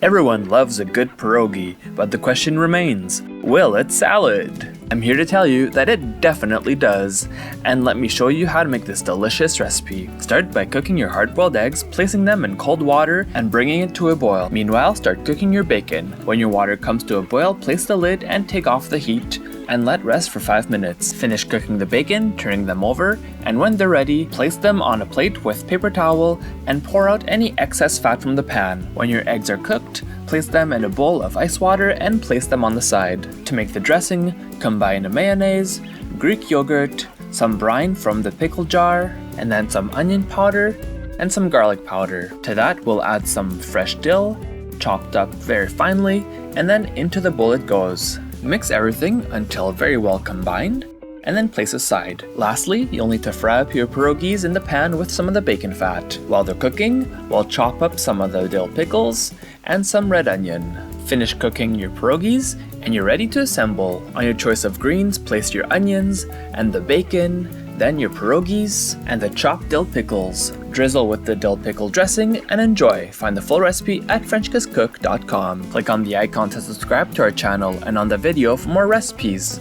Everyone loves a good pierogi, but the question remains, will it salad? I'm here to tell you that it definitely does, and let me show you how to make this delicious recipe. Start by cooking your hard-boiled eggs, placing them in cold water and bringing it to a boil. Meanwhile, start cooking your bacon. When your water comes to a boil, place the lid and take off the heat and let rest for 5 minutes. Finish cooking the bacon, turning them over, and when they're ready, place them on a plate with paper towel and pour out any excess fat from the pan. When your eggs are cooked, place them in a bowl of ice water and place them on the side. To make the dressing, combine a mayonnaise, Greek yogurt, some brine from the pickle jar, and then some onion powder and some garlic powder. To that, we'll add some fresh dill, chopped up very finely, and then into the bowl it goes. Mix everything until very well combined, and then place aside. Lastly, you'll need to fry up your pierogis in the pan with some of the bacon fat. While they're cooking, we'll chop up some of the dill pickles and some red onion. Finish cooking your pierogis, and you're ready to assemble. On your choice of greens, place your onions and the bacon, then your pierogis and the chopped dill pickles. Drizzle with the dill pickle dressing and enjoy. Find the full recipe at frenchkisscook.com. Click on the icon to subscribe to our channel and on the video for more recipes.